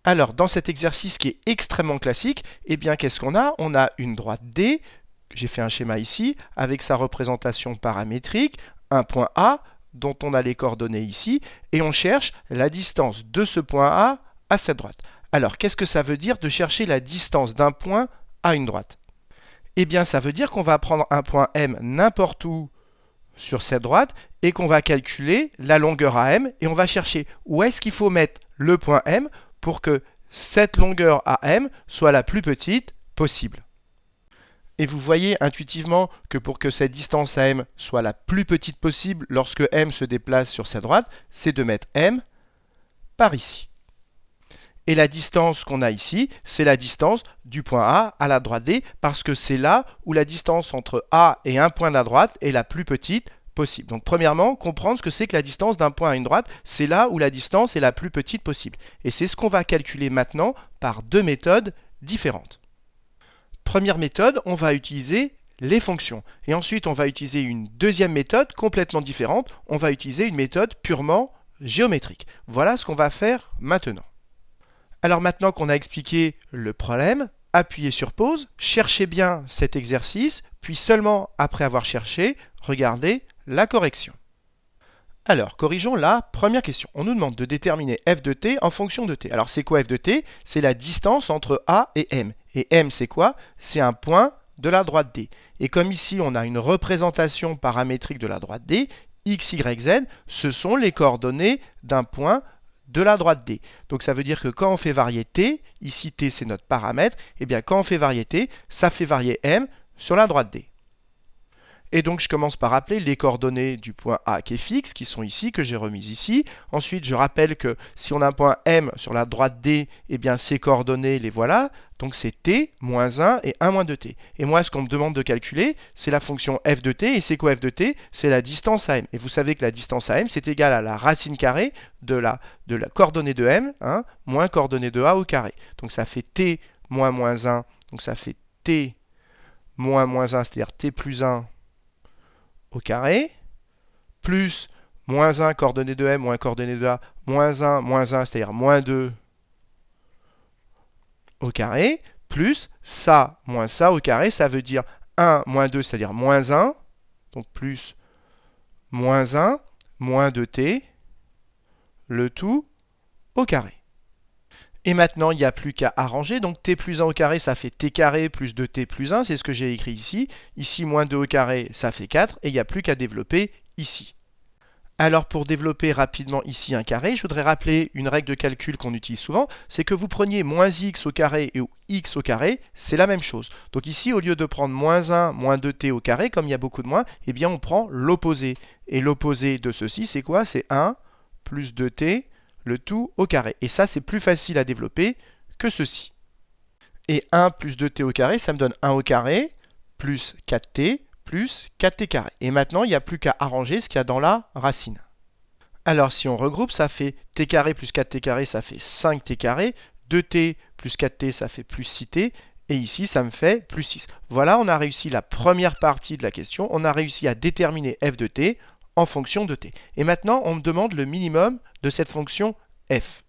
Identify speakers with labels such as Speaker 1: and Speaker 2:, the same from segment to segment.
Speaker 1: Alors, dans cet exercice qui est extrêmement classique, eh bien, qu'est-ce qu'on a? On a une droite D, j'ai fait un schéma ici, avec sa représentation paramétrique, un point A, dont on a les coordonnées ici, et on cherche la distance de ce point A à cette droite. Alors, qu'est-ce que ça veut dire de chercher la distance d'un point à une droite? Eh bien, ça veut dire qu'on va prendre un point M n'importe où sur cette droite et qu'on va calculer la longueur AM et on va chercher où est-ce qu'il faut mettre le point M pour que cette longueur AM soit la plus petite possible. Et vous voyez intuitivement que pour que cette distance AM soit la plus petite possible lorsque M se déplace sur sa droite, c'est de mettre M par ici. Et la distance qu'on a ici, c'est la distance du point A à la droite D, parce que c'est là où la distance entre A et un point de la droite est la plus petite possible. Donc premièrement, comprendre ce que c'est que la distance d'un point à une droite, c'est là où la distance est la plus petite possible. Et c'est ce qu'on va calculer maintenant par deux méthodes différentes. Première méthode, on va utiliser les fonctions. Et ensuite, on va utiliser une deuxième méthode complètement différente. On va utiliser une méthode purement géométrique. Voilà ce qu'on va faire maintenant. Alors maintenant qu'on a expliqué le problème, appuyez sur pause, cherchez bien cet exercice, puis seulement après avoir cherché, regardez la correction. Alors, corrigeons la première question. On nous demande de déterminer f de t en fonction de t. Alors, c'est quoi f de t? C'est la distance entre A et M. Et M, c'est quoi? C'est un point de la droite D. Et comme ici, on a une représentation paramétrique de la droite D, x, y, z, ce sont les coordonnées d'un point de la droite D. Donc ça veut dire que quand on fait varier t, ici t c'est notre paramètre, et bien quand on fait varier t, ça fait varier M sur la droite D. Et donc je commence par rappeler les coordonnées du point A qui est fixe, qui sont ici, que j'ai remises ici. Ensuite, je rappelle que si on a un point M sur la droite D, eh bien ces coordonnées, les voilà. Donc c'est t, moins 1 et 1 moins 2t. Et moi, ce qu'on me demande de calculer, c'est la fonction f de t. Et c'est quoi f de t? C'est la distance à M. Et vous savez que la distance à M, c'est égal à la racine carrée de la coordonnée de M, hein, moins coordonnée de A au carré. Donc ça fait t moins moins 1, donc ça fait t moins moins 1, c'est-à-dire t plus 1 au carré, plus moins 1 coordonnée de M moins coordonnée de A, moins 1, c'est-à-dire moins 2 au carré, plus ça moins ça au carré, ça veut dire 1 moins 2, c'est-à-dire moins 1, donc plus moins 1, moins 2t, le tout au carré. Et maintenant, il n'y a plus qu'à arranger. Donc t plus 1 au carré, ça fait t carré plus 2t plus 1. C'est ce que j'ai écrit ici. Ici, moins 2 au carré, ça fait 4. Et il n'y a plus qu'à développer ici. Alors pour développer rapidement ici un carré, je voudrais rappeler une règle de calcul qu'on utilise souvent. C'est que vous preniez moins x au carré et x au carré, c'est la même chose. Donc ici, au lieu de prendre moins 1, moins 2t au carré, comme il y a beaucoup de moins, eh bien on prend l'opposé. Et l'opposé de ceci, c'est quoi? C'est 1 plus 2t le tout au carré. Et ça, c'est plus facile à développer que ceci. Et 1 plus 2t au carré, ça me donne 1 au carré, plus 4t, plus 4t carré. Et maintenant, il n'y a plus qu'à arranger ce qu'il y a dans la racine. Alors, si on regroupe, ça fait t carré plus 4t carré, ça fait 5t carré. 2t plus 4t, ça fait plus 6t. Et ici, ça me fait plus 6. Voilà, on a réussi la première partie de la question. On a réussi à déterminer f de t en fonction de t. Et maintenant, on me demande le minimum de cette fonction f.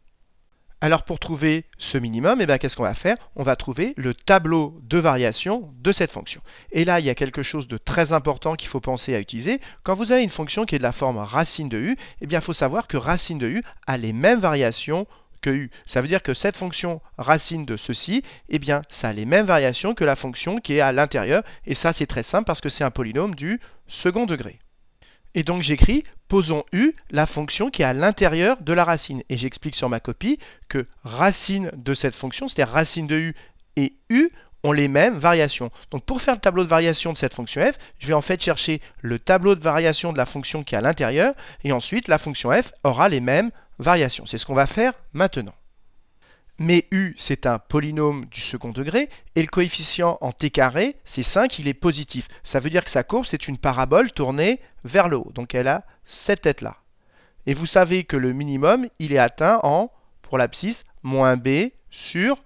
Speaker 1: Alors pour trouver ce minimum, eh bien, qu'est-ce qu'on va faire? On va trouver le tableau de variation de cette fonction. Et là, il y a quelque chose de très important qu'il faut penser à utiliser. Quand vous avez une fonction qui est de la forme racine de u, eh bien, il faut savoir que racine de u a les mêmes variations que u. Ça veut dire que cette fonction racine de ceci, eh bien, ça a les mêmes variations que la fonction qui est à l'intérieur. Et ça, c'est très simple parce que c'est un polynôme du second degré. Et donc j'écris, posons u, la fonction qui est à l'intérieur de la racine. Et j'explique sur ma copie que racine de cette fonction, c'est-à-dire racine de u et u, ont les mêmes variations. Donc pour faire le tableau de variation de cette fonction f, je vais en fait chercher le tableau de variation de la fonction qui est à l'intérieur, et ensuite la fonction f aura les mêmes variations. C'est ce qu'on va faire maintenant. Mais u, c'est un polynôme du second degré, et le coefficient en t carré, c'est 5, il est positif. Ça veut dire que sa courbe, c'est une parabole tournée vers le haut. Donc elle a cette tête-là. Et vous savez que le minimum, il est atteint en, pour l'abscisse, moins b sur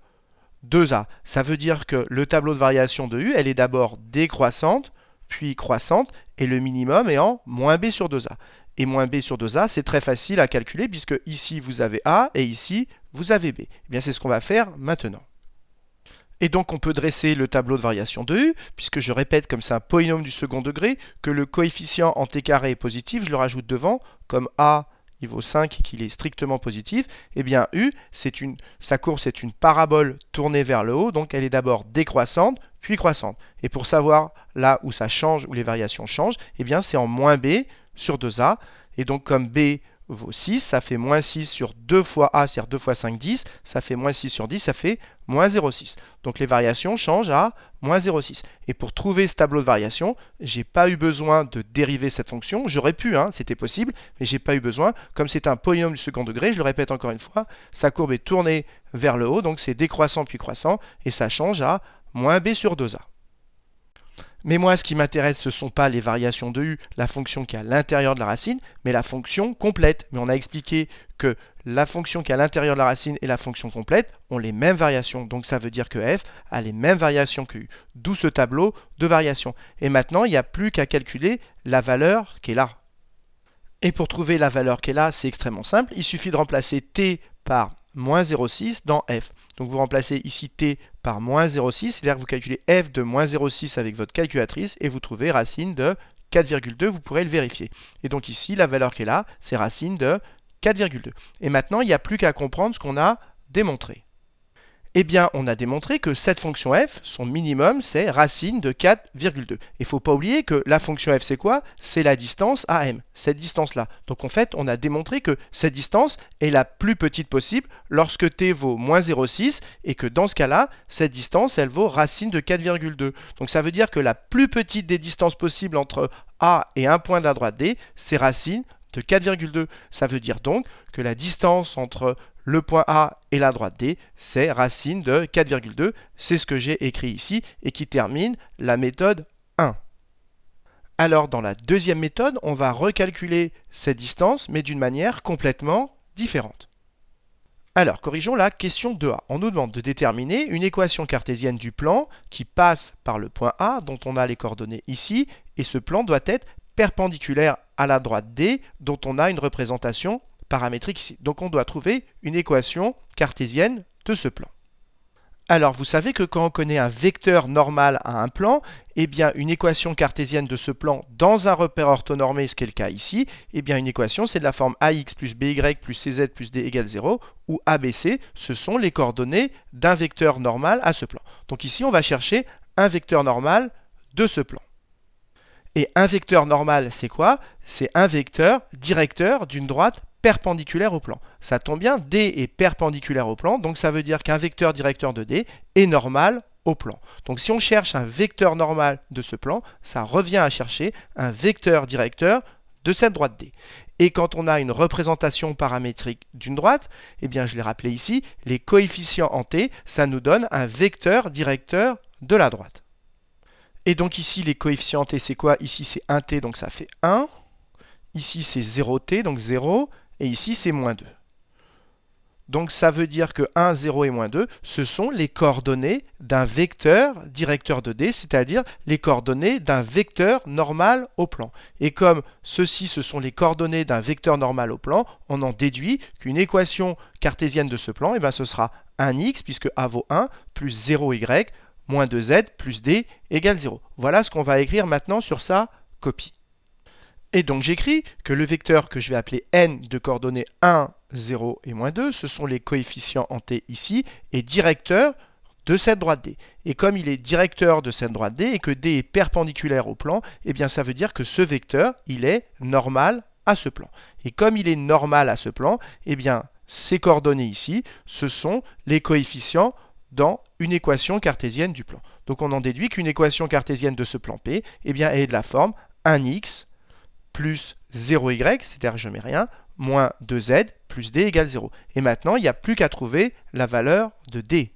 Speaker 1: 2a. Ça veut dire que le tableau de variation de u, elle est d'abord décroissante, puis croissante, et le minimum est en moins b sur 2a. Et moins b sur 2a, c'est très facile à calculer, puisque ici, vous avez a, et ici, vous avez b. Eh bien, c'est ce qu'on va faire maintenant. Et donc, on peut dresser le tableau de variation de u, puisque je répète, comme c'est un polynôme du second degré, que le coefficient en t carré est positif, je le rajoute devant, comme a il vaut 5 et qu'il est strictement positif, eh bien u, sa courbe c'est une parabole tournée vers le haut, donc elle est d'abord décroissante, puis croissante. Et pour savoir là où ça change, où les variations changent, eh bien c'est en moins b sur 2a, et donc comme b vaut 6, ça fait moins 6 sur 2 fois a, c'est-à-dire 2 fois 5, 10, ça fait moins 6 sur 10, ça fait moins 0,6. Donc les variations changent à moins 0,6. Et pour trouver ce tableau de variation, j'ai pas eu besoin de dériver cette fonction. J'aurais pu, hein, c'était possible, mais j'ai pas eu besoin. Comme c'est un polynôme du second degré, je le répète encore une fois, sa courbe est tournée vers le haut, donc c'est décroissant puis croissant, et ça change à moins b sur 2a. Mais moi, ce qui m'intéresse, ce ne sont pas les variations de u, la fonction qui est à l'intérieur de la racine, mais la fonction complète. Mais on a expliqué que la fonction qui est à l'intérieur de la racine et la fonction complète ont les mêmes variations. Donc ça veut dire que f a les mêmes variations que u. D'où ce tableau de variations. Et maintenant, il n'y a plus qu'à calculer la valeur qui est là. Et pour trouver la valeur qui est là, c'est extrêmement simple. Il suffit de remplacer t par moins 0,6 dans f. Donc vous remplacez ici t par moins 0,6, c'est-à-dire que vous calculez f de moins 0,6 avec votre calculatrice et vous trouvez racine de 4,2, vous pourrez le vérifier. Et donc ici, la valeur qui est là, c'est racine de 4,2. Et maintenant, il n'y a plus qu'à comprendre ce qu'on a démontré. Eh bien, on a démontré que cette fonction f, son minimum, c'est racine de 4,2. Il ne faut pas oublier que la fonction f, c'est quoi? C'est la distance AM, cette distance-là. Donc en fait, on a démontré que cette distance est la plus petite possible lorsque t vaut moins 0,6 et que dans ce cas-là, cette distance, elle vaut racine de 4,2. Donc ça veut dire que la plus petite des distances possibles entre A et un point de la droite D, c'est racine de 4,2. Ça veut dire donc que la distance entre le point A et la droite D, c'est racine de 4,2. C'est ce que j'ai écrit ici et qui termine la méthode 1. Alors, dans la deuxième méthode, on va recalculer cette distance, mais d'une manière complètement différente. Alors, corrigeons la question 2a. On nous demande de déterminer une équation cartésienne du plan qui passe par le point A, dont on a les coordonnées ici, et ce plan doit être perpendiculaire à la droite D, dont on a une représentation paramétrique ici. Donc on doit trouver une équation cartésienne de ce plan. Alors vous savez que quand on connaît un vecteur normal à un plan, eh bien une équation cartésienne de ce plan dans un repère orthonormé, ce qui est le cas ici, eh bien une équation c'est de la forme ax plus by plus cz plus d égale 0, où abc ce sont les coordonnées d'un vecteur normal à ce plan. Donc ici on va chercher un vecteur normal de ce plan. Et un vecteur normal, c'est quoi? C'est un vecteur directeur d'une droite perpendiculaire au plan. Ça tombe bien, D est perpendiculaire au plan, donc ça veut dire qu'un vecteur directeur de D est normal au plan. Donc si on cherche un vecteur normal de ce plan, ça revient à chercher un vecteur directeur de cette droite D. Et quand on a une représentation paramétrique d'une droite, eh bien je l'ai rappelé ici, les coefficients en T, ça nous donne un vecteur directeur de la droite. Et donc ici, les coefficients t, c'est quoi? Ici, c'est 1t, donc ça fait 1. Ici, c'est 0t, donc 0. Et ici, c'est moins 2. Donc ça veut dire que 1, 0 et moins 2, ce sont les coordonnées d'un vecteur directeur de D, c'est-à-dire les coordonnées d'un vecteur normal au plan. Et comme ceci, ce sont les coordonnées d'un vecteur normal au plan, on en déduit qu'une équation cartésienne de ce plan, eh bien, ce sera 1x, puisque a vaut 1, plus 0y, moins 2z plus d égale 0. Voilà ce qu'on va écrire maintenant sur sa copie. Et donc j'écris que le vecteur que je vais appeler n de coordonnées 1, 0 et moins 2, ce sont les coefficients en t ici, est directeur de cette droite D. Et comme il est directeur de cette droite D et que D est perpendiculaire au plan, eh bien ça veut dire que ce vecteur, il est normal à ce plan. Et comme il est normal à ce plan, eh bien ces coordonnées ici, ce sont les coefficients dans une équation cartésienne du plan. Donc on en déduit qu'une équation cartésienne de ce plan P, eh bien, elle est de la forme 1x plus 0y, c'est-à-dire je ne mets rien, moins 2z plus d égale 0. Et maintenant, il n'y a plus qu'à trouver la valeur de d.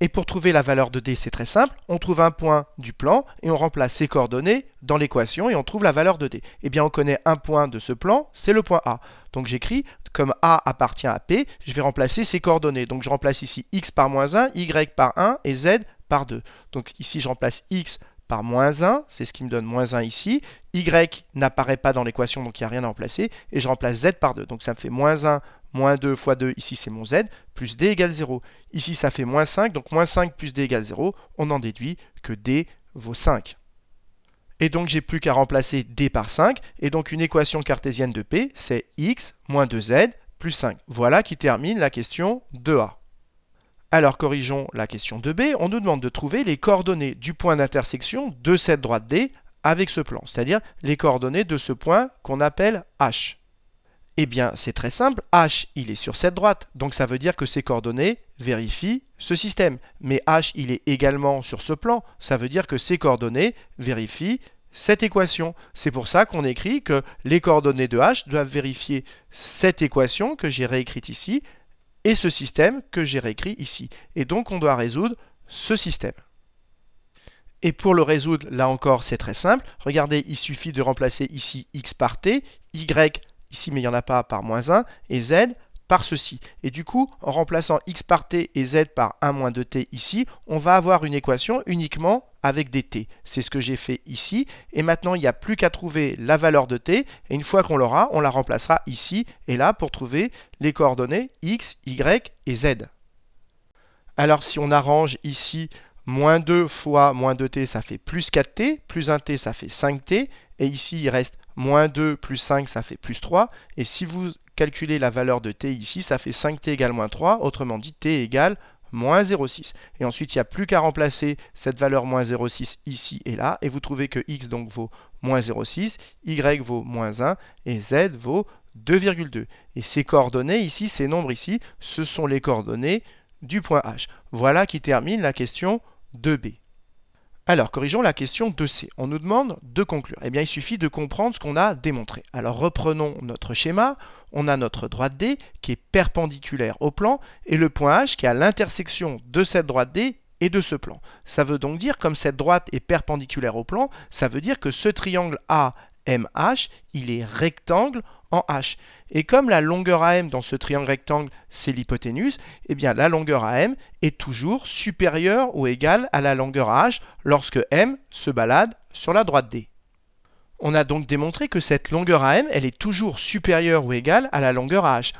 Speaker 1: Et pour trouver la valeur de d, c'est très simple. On trouve un point du plan et on remplace ses coordonnées dans l'équation et on trouve la valeur de d. Eh bien, on connaît un point de ce plan, c'est le point A. Donc j'écris, comme A appartient à P, je vais remplacer ses coordonnées. Donc je remplace ici x par moins 1, y par 1 et z par 2. Donc ici, je remplace x par moins 1, c'est ce qui me donne moins 1 ici. Y n'apparaît pas dans l'équation, donc il n'y a rien à remplacer. Et je remplace z par 2. Donc ça me fait moins 1, moins 2 fois 2, ici c'est mon z, plus d égale 0. Ici ça fait moins 5, donc moins 5 plus d égale 0, on en déduit que d vaut 5. Et donc j'ai plus qu'à remplacer d par 5, et donc une équation cartésienne de P, c'est x moins 2z plus 5. Voilà qui termine la question 2A. Alors corrigeons la question 2B, on nous demande de trouver les coordonnées du point d'intersection de cette droite D avec ce plan, c'est-à-dire les coordonnées de ce point qu'on appelle H. Eh bien, c'est très simple, H, il est sur cette droite, donc ça veut dire que ces coordonnées vérifient ce système. Mais H, il est également sur ce plan, ça veut dire que ces coordonnées vérifient cette équation. C'est pour ça qu'on écrit que les coordonnées de H doivent vérifier cette équation que j'ai réécrite ici et ce système que j'ai réécrit ici. Et donc, on doit résoudre ce système. Et pour le résoudre, là encore, c'est très simple. Regardez, il suffit de remplacer ici x par t, y ici, mais il n'y en a pas, par moins 1, et z par ceci. Et du coup, en remplaçant x par t et z par 1 moins 2t ici, on va avoir une équation uniquement avec des t. C'est ce que j'ai fait ici. Et maintenant, il n'y a plus qu'à trouver la valeur de t. Et une fois qu'on l'aura, on la remplacera ici et là pour trouver les coordonnées x, y et z. Alors, si on arrange ici, moins 2 fois moins 2t, ça fait plus 4t, plus 1t, ça fait 5t. Et ici, il reste moins 2 plus 5, ça fait plus 3. Et si vous calculez la valeur de t ici, ça fait 5t égale moins 3. Autrement dit, t égale moins 0,6. Et ensuite, il n'y a plus qu'à remplacer cette valeur moins 0,6 ici et là. Et vous trouvez que x donc vaut moins 0,6, y vaut moins 1 et z vaut 2,2. Et ces coordonnées ici, ces nombres ici, ce sont les coordonnées du point H. Voilà qui termine la question 2B. Alors, corrigeons la question 2C. On nous demande de conclure. Eh bien, il suffit de comprendre ce qu'on a démontré. Alors, reprenons notre schéma. On a notre droite D qui est perpendiculaire au plan et le point H qui est à l'intersection de cette droite D et de ce plan. Ça veut donc dire, comme cette droite est perpendiculaire au plan, ça veut dire que ce triangle AMH, il est rectangle en H. Et comme la longueur AM dans ce triangle rectangle, c'est l'hypoténuse, eh bien la longueur AM est toujours supérieure ou égale à la longueur H lorsque M se balade sur la droite D. On a donc démontré que cette longueur AM, elle est toujours supérieure ou égale à la longueur H.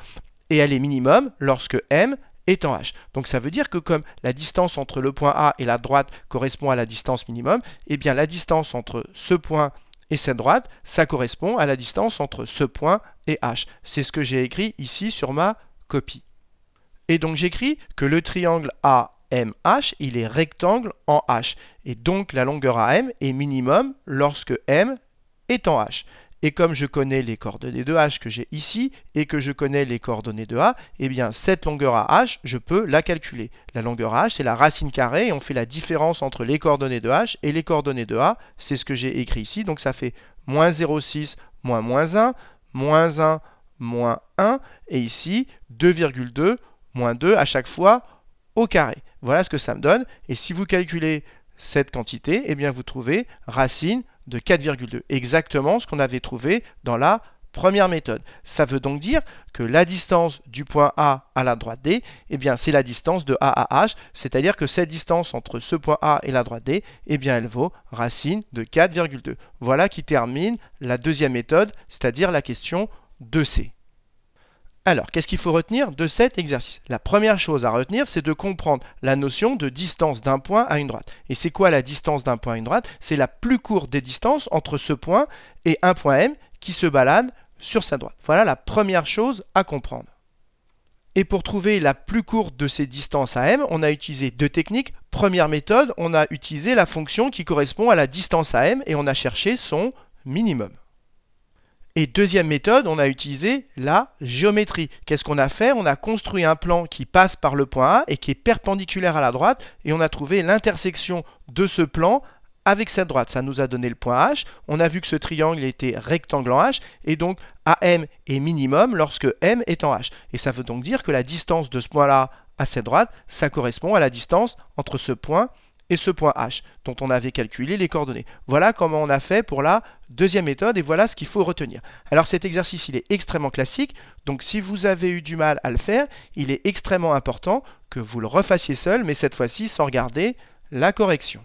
Speaker 1: Et elle est minimum lorsque M est en H. Donc ça veut dire que comme la distance entre le point A et la droite correspond à la distance minimum, eh bien la distance entre ce point et cette droite, ça correspond à la distance entre ce point et H. C'est ce que j'ai écrit ici sur ma copie. Et donc j'écris que le triangle AMH, il est rectangle en H. Et donc la longueur AM est minimum lorsque M est en H. Et comme je connais les coordonnées de H que j'ai ici et que je connais les coordonnées de A, eh bien cette longueur à H, je peux la calculer. La longueur à H, c'est la racine carrée et on fait la différence entre les coordonnées de H et les coordonnées de A. C'est ce que j'ai écrit ici. Donc ça fait moins 0,6 moins moins 1, moins 1 moins 1 et ici 2,2 moins 2 à chaque fois au carré. Voilà ce que ça me donne. Et si vous calculez cette quantité, eh bien vous trouvez racine de 4,2, exactement ce qu'on avait trouvé dans la première méthode. Ça veut donc dire que la distance du point A à la droite D, eh bien c'est la distance de A à H, c'est-à-dire que cette distance entre ce point A et la droite D, eh bien elle vaut racine de 4,2. Voilà qui termine la deuxième méthode, c'est-à-dire la question 2C. Alors, qu'est-ce qu'il faut retenir de cet exercice? La première chose à retenir, c'est de comprendre la notion de distance d'un point à une droite. Et c'est quoi la distance d'un point à une droite? C'est la plus courte des distances entre ce point et un point M qui se balade sur sa droite. Voilà la première chose à comprendre. Et pour trouver la plus courte de ces distances à M, on a utilisé deux techniques. Première méthode, on a utilisé la fonction qui correspond à la distance à M et on a cherché son minimum. Et deuxième méthode, on a utilisé la géométrie. Qu'est-ce qu'on a fait? On a construit un plan qui passe par le point A et qui est perpendiculaire à la droite et on a trouvé l'intersection de ce plan avec cette droite. Ça nous a donné le point H. On a vu que ce triangle était rectangle en H et donc AM est minimum lorsque M est en H. Et ça veut donc dire que la distance de ce point-là à cette droite, ça correspond à la distance entre ce point et ce point H, dont on avait calculé les coordonnées. Voilà comment on a fait pour la deuxième méthode, et voilà ce qu'il faut retenir. Alors cet exercice, il est extrêmement classique, donc si vous avez eu du mal à le faire, il est extrêmement important que vous le refassiez seul, mais cette fois-ci sans regarder la correction.